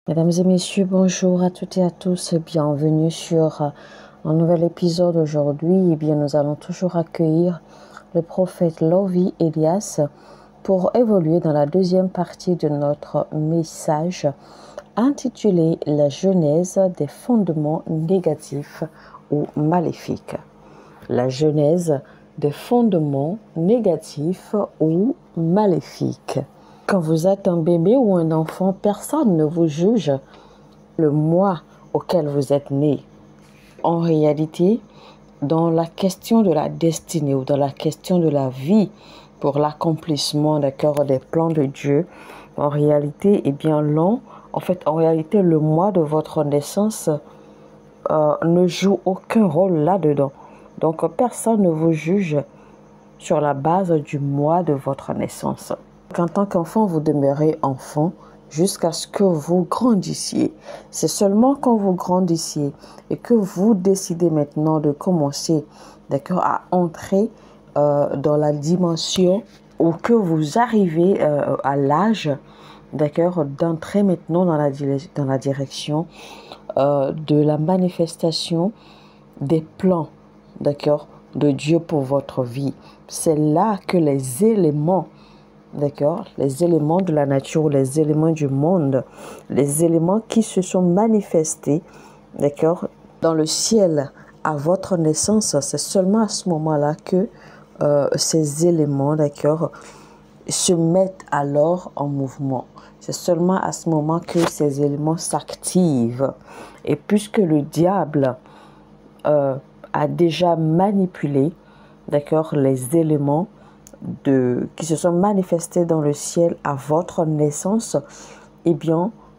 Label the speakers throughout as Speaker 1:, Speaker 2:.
Speaker 1: Mesdames et messieurs, bonjour à toutes et à tous. Bienvenue sur un nouvel épisode aujourd'hui. Nous allons toujours accueillir le prophète Lovi Elias pour évoluer dans la deuxième partie de notre message intitulé La genèse des fondements négatifs ou maléfiques. La genèse des fondements négatifs ou maléfiques. Quand vous êtes un bébé ou un enfant, personne ne vous juge le mois auquel vous êtes né. En réalité, dans la question de la destinée ou dans la question de la vie pour l'accomplissement des plans de Dieu, en réalité, le mois de votre naissance ne joue aucun rôle là-dedans. Donc, personne ne vous juge sur la base du mois de votre naissance. En tant qu'enfant, vous demeurez enfant jusqu'à ce que vous grandissiez. C'est seulement quand vous grandissiez et que vous décidez maintenant de commencer à entrer dans la dimension ou que vous arrivez à l'âge d'entrer maintenant dans la direction de la manifestation des plans de Dieu pour votre vie. C'est là que les éléments les éléments de la nature, les éléments du monde, les éléments qui se sont manifestés, dans le ciel à votre naissance, c'est seulement à ce moment-là que ces éléments, se mettent alors en mouvement. C'est seulement à ce moment que ces éléments s'activent. Et puisque le diable a déjà manipulé, les éléments qui se sont manifestés dans le ciel à votre naissance,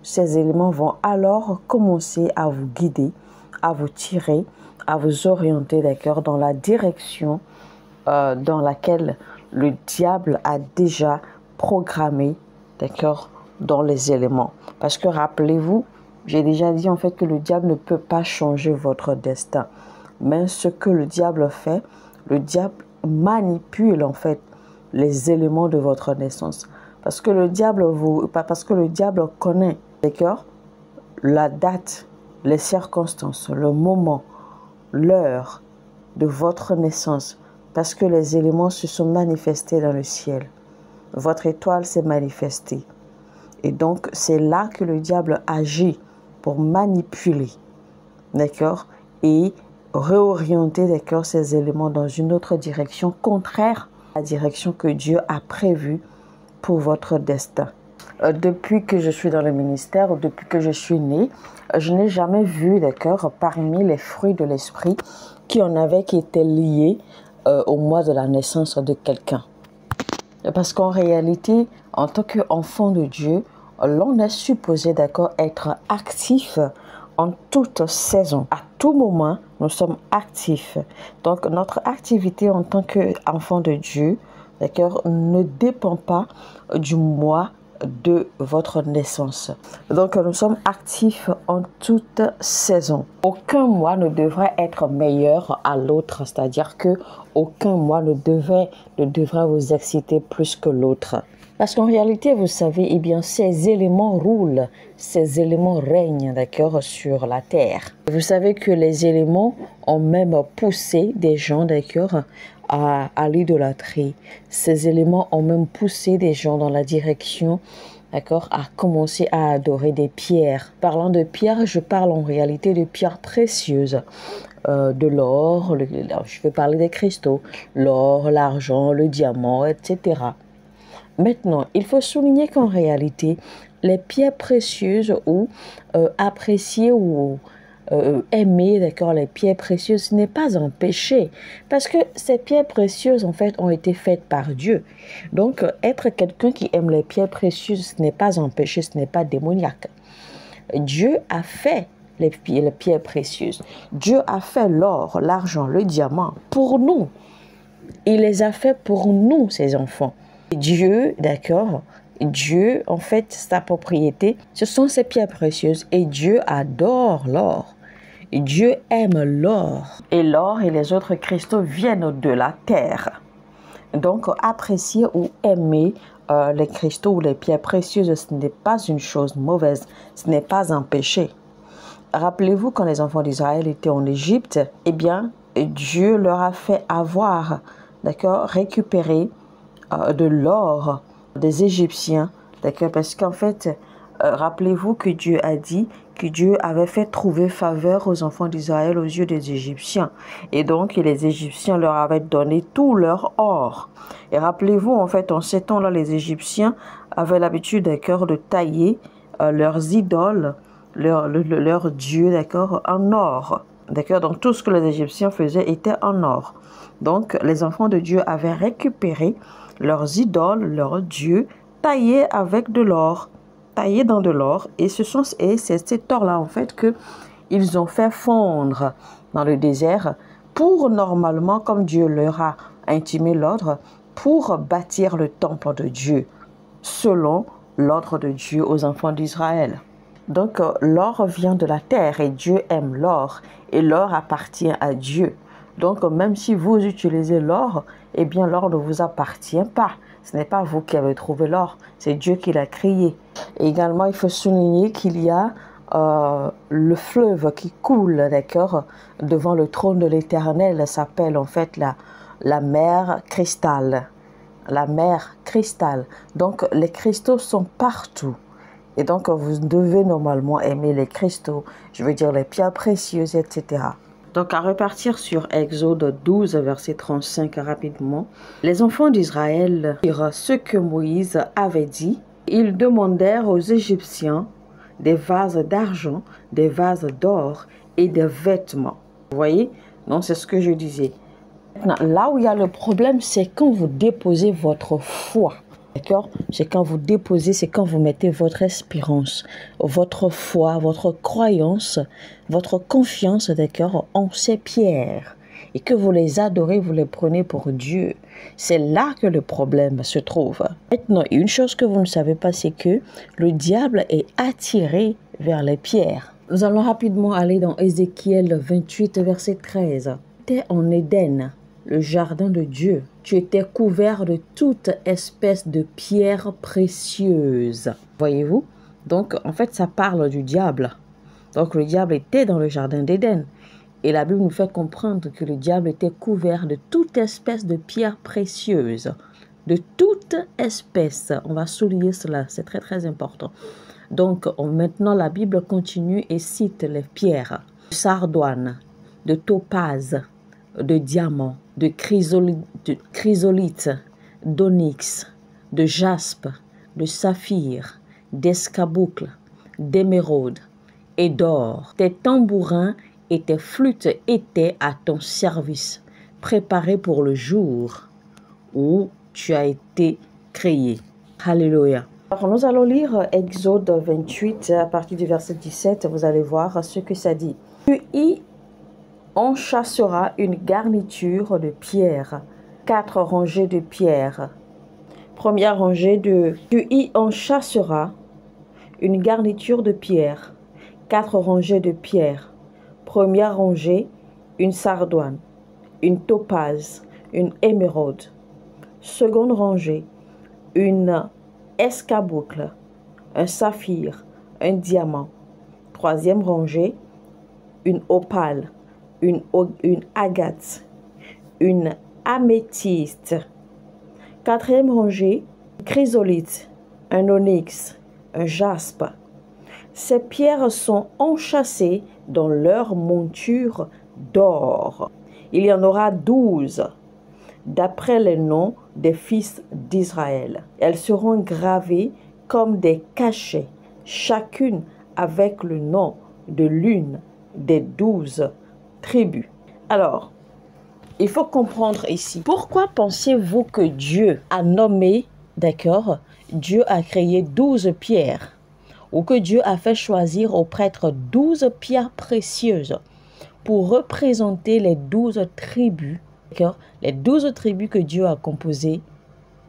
Speaker 1: ces éléments vont alors commencer à vous guider, à vous tirer, à vous orienter, dans la direction dans laquelle le diable a déjà programmé, dans les éléments. Parce que rappelez-vous, j'ai déjà dit que le diable ne peut pas changer votre destin. Mais ce que le diable fait, le diable manipule les éléments de votre naissance. Parce que le diable connaît, la date, les circonstances, le moment, l'heure de votre naissance. Parce que les éléments se sont manifestés dans le ciel. Votre étoile s'est manifestée. Et donc, c'est là que le diable agit pour manipuler, et réorienter, ces éléments dans une autre direction contraire à la direction que Dieu a prévue pour votre destin. Depuis que je suis dans le ministère, depuis que je suis née, je n'ai jamais vu, parmi les fruits de l'esprit qui étaient liés au mois de la naissance de quelqu'un. Parce qu'en réalité, en tant qu'enfant de Dieu, l'on est supposé être actif en toute saison. À tout moment, nous sommes actifs. Donc, notre activité en tant qu'enfant de Dieu, ne dépend pas du mois de votre naissance. Donc, nous sommes actifs en toute saison. Aucun mois ne devrait être meilleur à l'autre, c'est-à-dire que aucun mois ne devrait vous exciter plus que l'autre. Parce qu'en réalité, vous savez, ces éléments roulent, ces éléments règnent, sur la terre. Vous savez que les éléments ont même poussé des gens, à l'idolâtrie. Ces éléments ont même poussé des gens dans la direction, à commencer à adorer des pierres. Parlant de pierres, je parle en réalité de pierres précieuses. De l'or, je vais parler des cristaux, l'or, l'argent, le diamant, etc. Maintenant, il faut souligner qu'en réalité, les pierres précieuses ou appréciées ou aimer les pierres précieuses, ce n'est pas un péché parce que ces pierres précieuses ont été faites par Dieu. Donc être quelqu'un qui aime les pierres précieuses, ce n'est pas un péché, ce n'est pas démoniaque. Dieu a fait les pierres précieuses. Dieu a fait l'or, l'argent, le diamant pour nous. Il les a fait pour nous, ses enfants. Dieu, Dieu, sa propriété, ce sont ces pierres précieuses et Dieu adore l'or. Dieu aime l'or. Et l'or et les autres cristaux viennent de la terre. Donc, apprécier ou aimer les cristaux ou les pierres précieuses, ce n'est pas une chose mauvaise, ce n'est pas un péché. Rappelez-vous, quand les enfants d'Israël étaient en Égypte, eh bien, Dieu leur a fait avoir, d'accord, récupérer de l'or des Égyptiens, d'accord, parce qu'en fait, rappelez-vous que Dieu a dit que Dieu avait fait trouver faveur aux enfants d'Israël aux yeux des Égyptiens. Et donc, les Égyptiens leur avaient donné tout leur or. Et rappelez-vous, en fait, en ces temps-là, les Égyptiens avaient l'habitude, d'accord, de tailler leurs idoles, leur dieu, d'accord, en or. D'accord, donc tout ce que les Égyptiens faisaient était en or. Donc, les enfants de Dieu avaient récupéré leurs idoles, leurs dieux, taillés avec de l'or, taillés dans de l'or. Et c'est cet or-là, en fait, qu'ils ont fait fondre dans le désert pour, normalement, comme Dieu leur a intimé l'ordre, pour bâtir le temple de Dieu, selon l'ordre de Dieu aux enfants d'Israël. Donc, l'or vient de la terre et Dieu aime l'or et l'or appartient à Dieu. Donc, même si vous utilisez l'or, eh bien, l'or ne vous appartient pas. Ce n'est pas vous qui avez trouvé l'or, c'est Dieu qui l'a créé. Et également, il faut souligner qu'il y a le fleuve qui coule, d'accord, devant le trône de l'Éternel, s'appelle en fait la mer cristal. La mer cristal. Donc, les cristaux sont partout. Et donc, vous devez normalement aimer les cristaux, je veux dire les pierres précieuses, etc. Donc, à repartir sur Exode 12, verset 35 rapidement, les enfants d'Israël dirent ce que Moïse avait dit. Ils demandèrent aux Égyptiens des vases d'argent, des vases d'or et des vêtements. Vous voyez? Donc, c'est ce que je disais. Maintenant, là où il y a le problème, c'est quand vous déposez votre foi. D'accord? C'est quand vous déposez, c'est quand vous mettez votre espérance, votre foi, votre croyance, votre confiance, d'accord, en ces pierres. Et que vous les adorez, vous les prenez pour Dieu. C'est là que le problème se trouve. Maintenant, une chose que vous ne savez pas, c'est que le diable est attiré vers les pierres. Nous allons rapidement aller dans Ézéchiel 28, verset 13. C'était en Éden, le jardin de Dieu. Tu étais couvert de toute espèce de pierres précieuses. Voyez-vous? Donc, en fait, ça parle du diable. Donc, le diable était dans le jardin d'Éden. Et la Bible nous fait comprendre que le diable était couvert de toute espèce de pierres précieuses. De toute espèce. On va souligner cela, c'est très très important. Donc, maintenant, la Bible continue et cite les pierres. De sardoine, de topaze, de diamant, de chrysolite, d'onyx, de jaspe, de saphir, d'escarboucle, d'émeraude et d'or. Tes tambourins et tes flûtes étaient à ton service, préparés pour le jour où tu as été créé. Alléluia. Alors, nous allons lire Exode 28 à partir du verset 17. Vous allez voir ce que ça dit. Tu y enchâssera une garniture de pierre, 4 rangées de pierre. Première rangée tu y enchâsseras une garniture de pierre, 4 rangées de pierre. Première rangée, une sardoine, une topaze, une émeraude. Seconde rangée, une escarboucle, un saphir, un diamant. Troisième rangée, une opale, une agate, une améthyste. Quatrième rangée, chrysolite, un onyx, un jaspe. Ces pierres sont enchâssées dans leur monture d'or. Il y en aura 12, d'après les noms des fils d'Israël. Elles seront gravées comme des cachets, chacune avec le nom de l'une des 12 tribus. Alors, il faut comprendre ici, pourquoi pensez-vous que Dieu a nommé, d'accord, Dieu a créé 12 pierres, ou que Dieu a fait choisir aux prêtres 12 pierres précieuses pour représenter les 12 tribus, d'accord, les 12 tribus que Dieu a composées,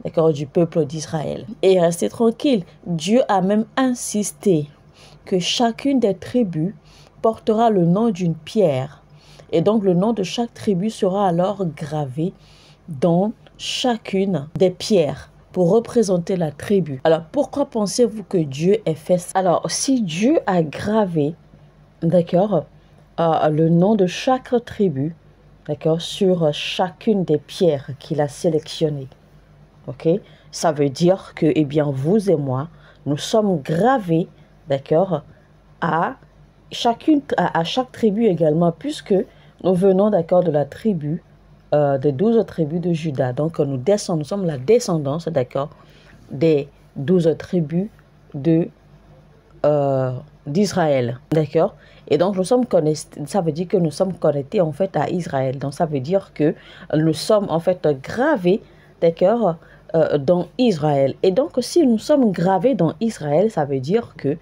Speaker 1: d'accord, du peuple d'Israël. Et restez tranquille, Dieu a même insisté que chacune des tribus portera le nom d'une pierre. Et donc le nom de chaque tribu sera alors gravé dans chacune des pierres pour représenter la tribu. Alors, pourquoi pensez-vous que Dieu ait fait ça? Alors, si Dieu a gravé, d'accord, le nom de chaque tribu, d'accord, sur chacune des pierres qu'il a sélectionnées, ok, ça veut dire que, eh bien, vous et moi, nous sommes gravés, d'accord, à chaque tribu également, puisque nous venons, d'accord, de la tribu, des 12 tribus de Juda. Donc, nous sommes la descendance, d'accord, des 12 tribus d'Israël, d'accord. Et donc, nous sommes connectés, ça veut dire que nous sommes connectés, en fait, à Israël. Donc, ça veut dire que nous sommes, en fait, gravés, d'accord, dans Israël. Et donc, si nous sommes gravés dans Israël, ça veut dire que,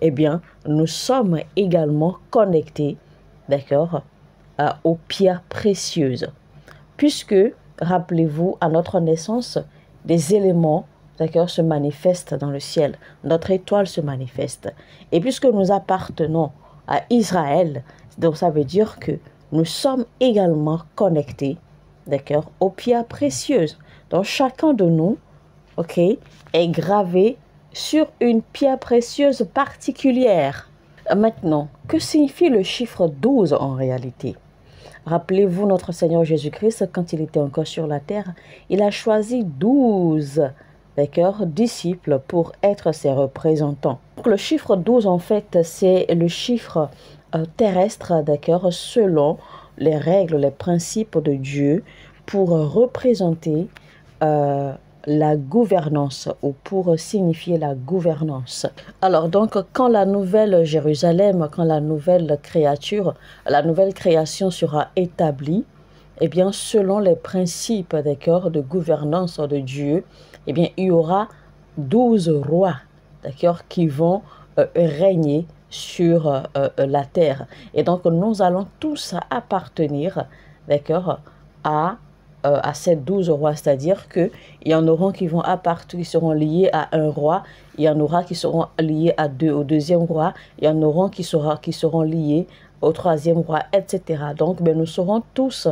Speaker 1: eh bien, nous sommes également connectés, d'accord, aux pierres précieuses. Puisque, rappelez-vous, à notre naissance, des éléments, d'accord, se manifestent dans le ciel. Notre étoile se manifeste. Et puisque nous appartenons à Israël, donc ça veut dire que nous sommes également connectés, d'accord, aux pierres précieuses. Donc, chacun de nous, ok, est gravé sur une pierre précieuse particulière. Maintenant, que signifie le chiffre 12 en réalité? Rappelez-vous notre Seigneur Jésus-Christ, quand il était encore sur la terre, il a choisi 12, d'accord, disciples pour être ses représentants. Donc, le chiffre 12, en fait, c'est le chiffre terrestre, d'accord, selon les règles, les principes de Dieu pour représenter la gouvernance ou pour signifier la gouvernance. Alors donc, quand la nouvelle Jérusalem, quand la nouvelle création sera établie, eh bien, selon les principes, d'accord, de gouvernance de Dieu, eh bien, il y aura 12 rois, d'accord, qui vont régner sur la terre. Et donc, nous allons tous appartenir, d'accord, à ces 12 rois, c'est-à-dire qu'il y en aura qui vont qui seront liés à un roi, il y en aura qui seront liés au deuxième roi, il y en aura qui seront liés au troisième roi, etc. Donc, ben, nous serons tous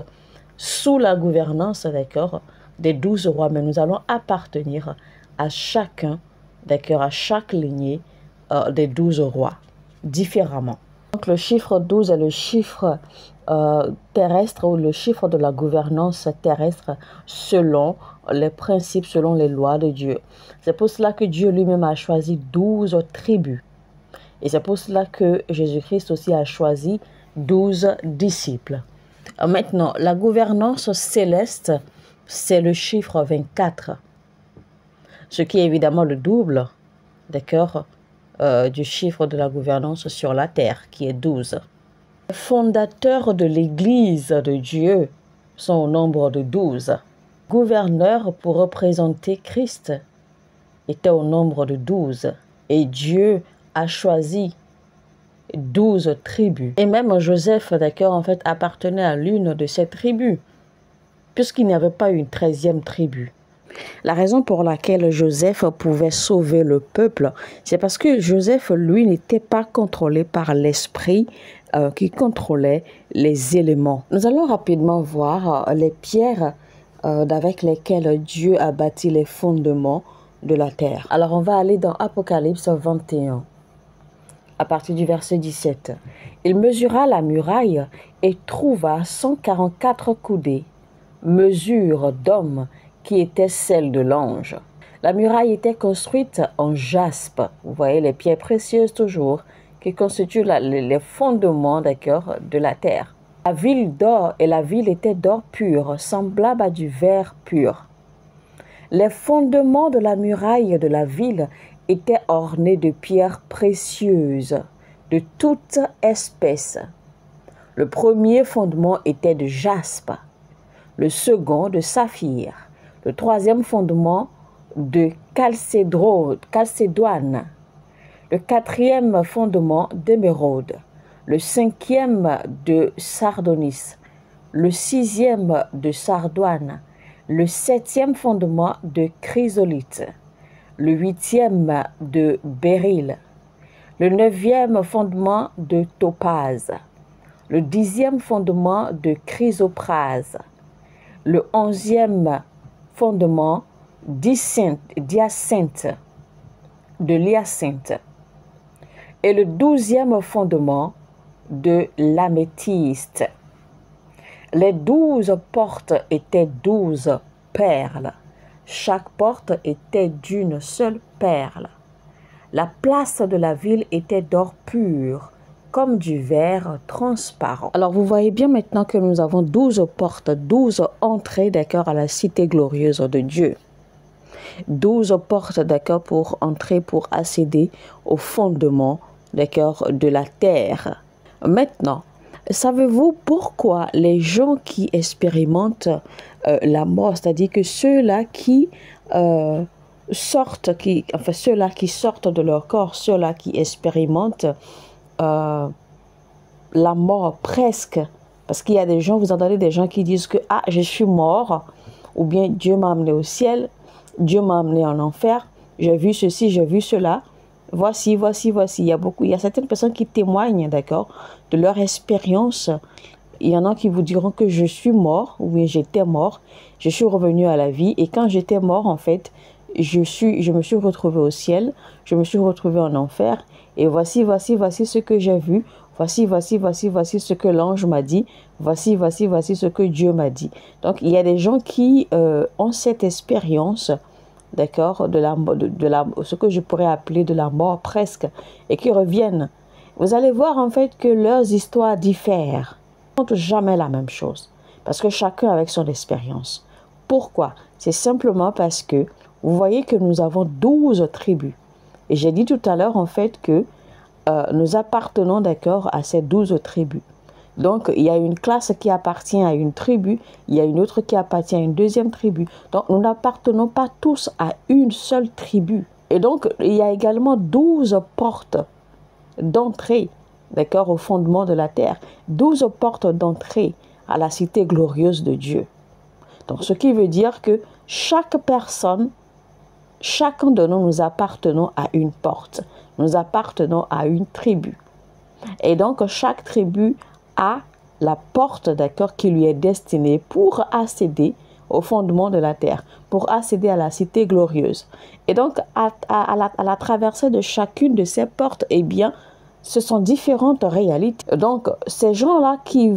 Speaker 1: sous la gouvernance, d'accord, des 12 rois, mais nous allons appartenir à chacun, d'accord, à chaque lignée des 12 rois, différemment. Donc, le chiffre 12 est le chiffre terrestre ou le chiffre de la gouvernance terrestre selon les principes, selon les lois de Dieu. C'est pour cela que Dieu lui-même a choisi 12 tribus. Et c'est pour cela que Jésus-Christ aussi a choisi 12 disciples. Maintenant, la gouvernance céleste, c'est le chiffre 24. Ce qui est évidemment le double, d'accord, du chiffre de la gouvernance sur la terre, qui est 12. Les fondateurs de l'Église de Dieu sont au nombre de 12. Gouverneurs pour représenter Christ étaient au nombre de 12. Et Dieu a choisi 12 tribus. Et même Joseph, d'accord, en fait, appartenait à l'une de ces tribus, puisqu'il n'y avait pas une 13e tribu. La raison pour laquelle Joseph pouvait sauver le peuple, c'est parce que Joseph, lui, n'était pas contrôlé par l'esprit qui contrôlait les éléments. Nous allons rapidement voir les pierres avec lesquelles Dieu a bâti les fondements de la terre. Alors, on va aller dans Apocalypse 21, à partir du verset 17. Il mesura la muraille et trouva 144 coudées, mesure d'homme, qui était celle de l'ange. La muraille était construite en jaspe. Vous voyez les pierres précieuses toujours, qui constituent les fondements, d'accord, de la terre. La ville d'or, et la ville était d'or pur, semblable à du verre pur. Les fondements de la muraille de la ville étaient ornés de pierres précieuses, de toute espèce. Le premier fondement était de jaspe, le second de saphir, le troisième fondement de chalcédoine, le quatrième fondement d'émeraude, le cinquième de sardonis, le sixième de sardoine, le septième fondement de chrysolite, le huitième de béryl, le neuvième fondement de topaze, le dixième fondement de chrysoprase, le onzième fondement d'hyacinthe, de l'hyacinthe. Et le 12e fondement de l'améthyste. Les 12 portes étaient 12 perles. Chaque porte était d'une seule perle. La place de la ville était d'or pur, comme du verre transparent. Alors vous voyez bien maintenant que nous avons 12 portes, 12 entrées, d'accord, à la cité glorieuse de Dieu. 12 portes, d'accord, pour entrer, pour accéder au fondement, d'accord, de la terre. Maintenant, savez-vous pourquoi les gens qui expérimentent la mort, c'est-à-dire que ceux-là qui ceux-là qui sortent de leur corps, ceux-là qui expérimentent la mort presque, parce qu'il y a des gens, vous entendez des gens qui disent que ah, je suis mort, ou bien Dieu m'a amené au ciel, Dieu m'a amené en enfer, j'ai vu ceci, j'ai vu cela, voici. Il y a certaines personnes qui témoignent, d'accord, de leur expérience. Il y en a qui vous diront que je suis mort, ou bien j'étais mort, je suis revenu à la vie, et quand j'étais mort, en fait, je me suis retrouvé au ciel, je me suis retrouvé en enfer, et voici ce que j'ai vu, voici ce que l'ange m'a dit, voici ce que Dieu m'a dit. Donc, il y a des gens qui ont cette expérience, d'accord, de ce que je pourrais appeler de la mort presque, et qui reviennent. Vous allez voir en fait que leurs histoires diffèrent. Ils ne racontent jamais la même chose, parce que chacun avec son expérience. Pourquoi? C'est simplement parce que vous voyez que nous avons 12 tribus. Et j'ai dit tout à l'heure en fait que nous appartenons, d'accord, à ces 12 tribus. Donc, il y a une classe qui appartient à une tribu, il y a une autre qui appartient à une deuxième tribu. Donc, nous n'appartenons pas tous à une seule tribu. Et donc, il y a également 12 portes d'entrée, d'accord, au fondement de la terre. 12 portes d'entrée à la cité glorieuse de Dieu. Donc, ce qui veut dire que chaque personne, chacun de nous, nous appartenons à une porte. Nous appartenons à une tribu. Et donc, chaque tribu a la porte, d'accord, qui lui est destinée pour accéder au fondement de la terre, pour accéder à la cité glorieuse. Et donc, à la traversée de chacune de ces portes, eh bien, ce sont différentes réalités. Donc, ces gens-là qui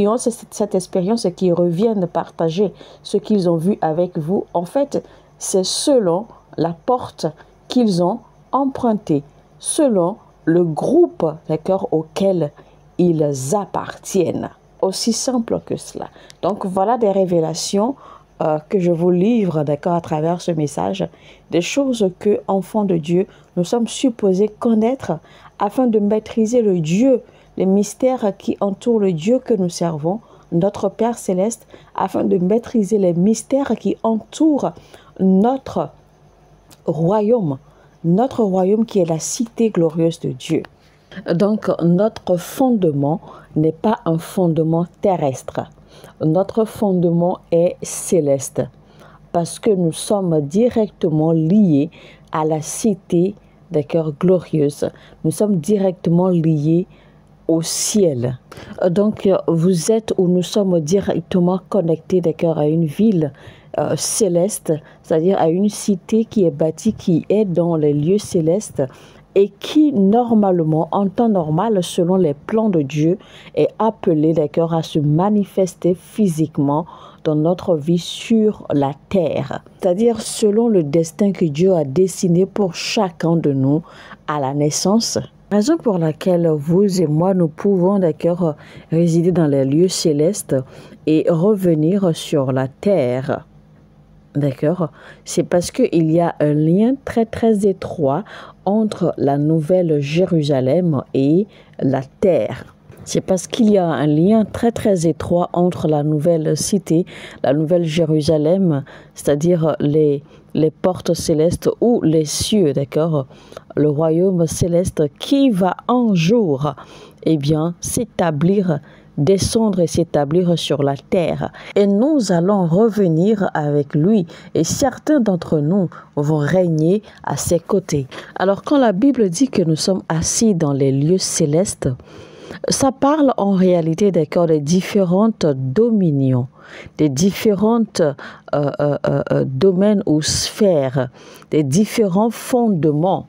Speaker 1: ont cette expérience et qui reviennent partager ce qu'ils ont vu avec vous, en fait, c'est selon la porte qu'ils ont empruntée, selon le groupe, d'accord, auquel ils appartiennent. Aussi simple que cela. Donc, voilà des révélations que je vous livre, d'accord, à travers ce message, des choses que, enfants de Dieu, nous sommes supposés connaître afin de maîtriser le Dieu, les mystères qui entourent le Dieu que nous servons, notre Père Céleste, afin de maîtriser les mystères qui entourent notre royaume qui est la cité glorieuse de Dieu. Donc, notre fondement n'est pas un fondement terrestre. Notre fondement est céleste parce que nous sommes directement liés à la cité, d'accord, glorieuse. Nous sommes directement liés au ciel. Donc, vous êtes ou nous sommes directement connectés, d'accord, à une ville céleste, c'est-à-dire à une cité qui est bâtie, qui est dans les lieux célestes et qui, normalement, en temps normal, selon les plans de Dieu, est appelée, d'accord, à se manifester physiquement dans notre vie sur la terre. C'est-à-dire selon le destin que Dieu a dessiné pour chacun de nous à la naissance. Raison pour laquelle vous et moi, nous pouvons, d'accord, résider dans les lieux célestes et revenir sur la terre. D'accord? C'est parce qu'il y a un lien très très étroit entre la nouvelle Jérusalem et la terre. C'est parce qu'il y a un lien très très étroit entre la nouvelle cité, la nouvelle Jérusalem, c'est-à-dire les portes célestes ou les cieux, d'accord? Le royaume céleste qui va un jour, eh bien, s'établir, descendre et s'établir sur la terre. Et nous allons revenir avec lui. Et certains d'entre nous vont régner à ses côtés. Alors, quand la Bible dit que nous sommes assis dans les lieux célestes, Ça parle en réalité, d'accord, des différentes dominions, des différentes domaines ou sphères, des différents fondements,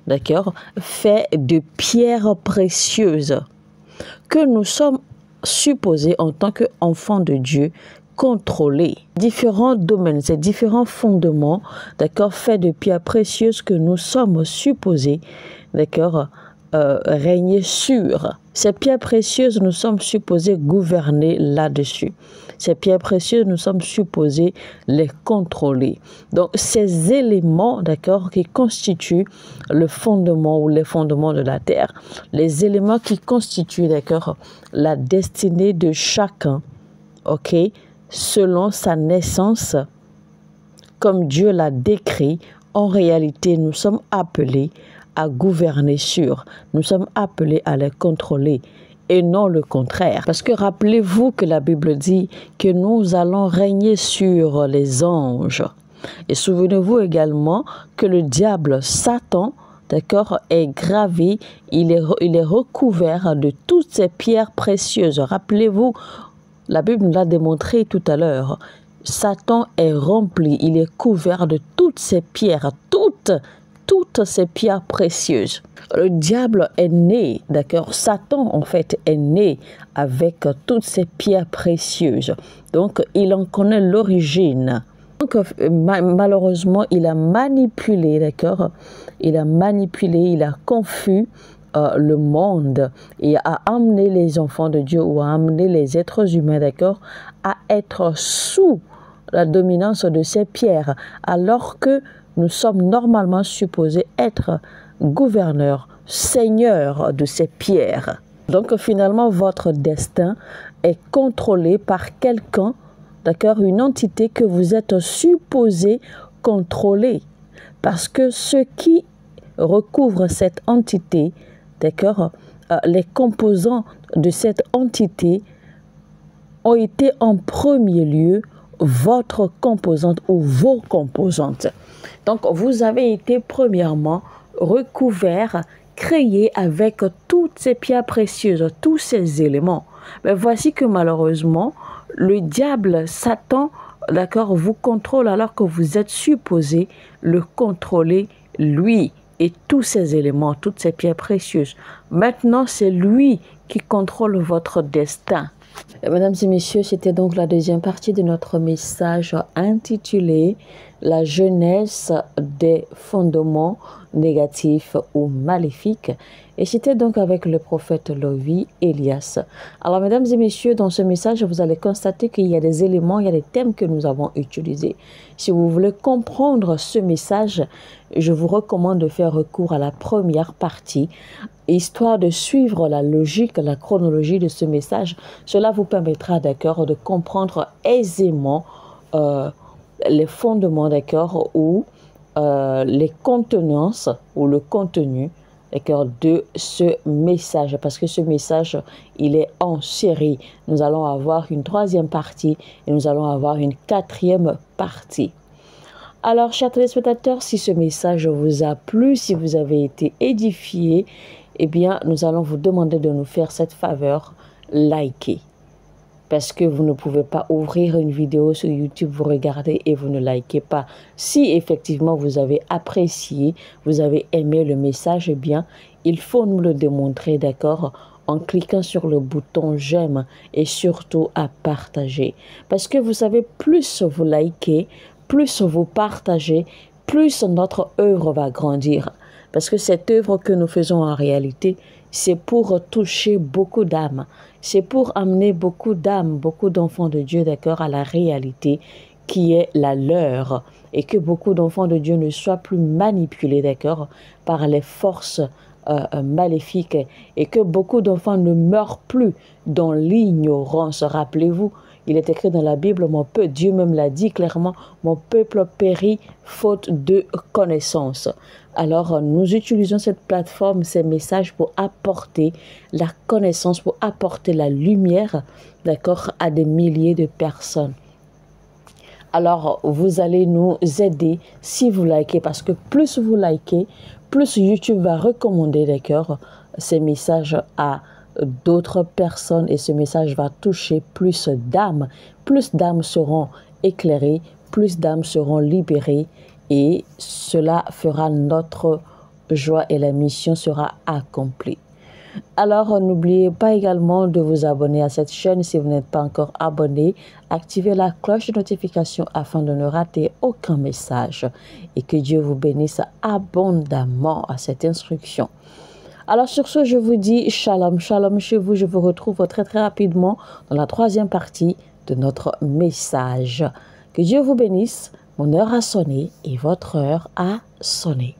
Speaker 1: d'accord, faits de pierres précieuses que nous sommes supposés en tant qu'enfants de Dieu contrôler. Différents domaines, ces différents fondements, d'accord, faits de pierres précieuses que nous sommes supposés, d'accord, régner sur. Ces pierres précieuses, nous sommes supposés gouverner là-dessus. Ces pierres précieuses, nous sommes supposés les contrôler. Donc, ces éléments, d'accord, qui constituent le fondement ou les fondements de la terre, les éléments qui constituent, d'accord, la destinée de chacun, ok, selon sa naissance, comme Dieu l'a décrit, en réalité, nous sommes appelés à gouverner sur. Nous sommes appelés à les contrôler et non le contraire. Parce que rappelez-vous que la Bible dit que nous allons régner sur les anges. Et souvenez-vous également que le diable, Satan, d'accord, est gravé, il est recouvert de toutes ces pierres précieuses. Rappelez-vous, la Bible nous l'a démontré tout à l'heure. Satan est rempli, il est couvert de toutes ces pierres, toutes ces pierres précieuses. Le diable est né, d'accord, Satan en fait est né avec toutes ces pierres précieuses. Donc il en connaît l'origine. Donc malheureusement il a manipulé, d'accord, il a confus le monde et a amené les enfants de Dieu ou a amené les êtres humains, d'accord, à être sous la dominance de ces pierres, alors que nous sommes normalement supposés être gouverneurs, seigneurs de ces pierres. Donc finalement, votre destin est contrôlé par quelqu'un, d'accord, une entité que vous êtes supposé contrôler. Parce que ceux qui recouvrent cette entité, d'accord, les composants de cette entité ont été en premier lieu votre composante ou vos composantes. Donc, vous avez été premièrement recouvert, créé avec toutes ces pierres précieuses, tous ces éléments. Mais voici que malheureusement, le diable, Satan, d'accord, vous contrôle alors que vous êtes supposé le contrôler lui et tous ces éléments, toutes ces pierres précieuses. Maintenant, c'est lui qui contrôle votre destin. Mesdames et messieurs, c'était donc la deuxième partie de notre message intitulé « La jeunesse des fondements négatifs ou maléfiques ». Et c'était donc avec le prophète Lovi Elias. Alors, mesdames et messieurs, dans ce message, vous allez constater qu'il y a des éléments, il y a des thèmes que nous avons utilisés. Si vous voulez comprendre ce message, je vous recommande de faire recours à la première partie, histoire de suivre la logique, la chronologie de ce message. Cela vous permettra, d'accord, de comprendre aisément les fondements, d'accord, ou les contenances ou le contenu, d'accord, de ce message, parce que ce message, il est en série. Nous allons avoir une troisième partie et nous allons avoir une quatrième partie. Alors, chers téléspectateurs, si ce message vous a plu, si vous avez été édifiés, eh bien, nous allons vous demander de nous faire cette faveur, liker. Parce que vous ne pouvez pas ouvrir une vidéo sur YouTube, vous regardez et vous ne likez pas. Si effectivement vous avez apprécié, vous avez aimé le message, eh bien, il faut nous le démontrer, d'accord, en cliquant sur le bouton j'aime et surtout à partager. Parce que vous savez, plus vous likez, plus vous partagez, plus notre œuvre va grandir. Parce que cette œuvre que nous faisons en réalité, c'est pour toucher beaucoup d'âmes. C'est pour amener beaucoup d'âmes, beaucoup d'enfants de Dieu, d'accord, à la réalité qui est la leur. Et que beaucoup d'enfants de Dieu ne soient plus manipulés, d'accord, par les forces maléfiques. Et que beaucoup d'enfants ne meurent plus dans l'ignorance. Rappelez-vous, il est écrit dans la Bible, Dieu même l'a dit clairement, mon peuple périt faute de connaissance. Alors, nous utilisons cette plateforme, ces messages pour apporter la connaissance, pour apporter la lumière, d'accord, à des milliers de personnes. Alors, vous allez nous aider si vous likez, parce que plus vous likez, plus YouTube va recommander, d'accord, ces messages à d'autres personnes et ce message va toucher plus d'âmes. Plus d'âmes seront éclairées, plus d'âmes seront libérées et cela fera notre joie et la mission sera accomplie. Alors, n'oubliez pas également de vous abonner à cette chaîne si vous n'êtes pas encore abonné. Activez la cloche de notification afin de ne rater aucun message. Et que Dieu vous bénisse abondamment à cette instruction. Alors, sur ce, je vous dis shalom, shalom chez vous. Je vous retrouve très, très rapidement dans la troisième partie de notre message. Que Dieu vous bénisse. Mon heure a sonné et votre heure a sonné.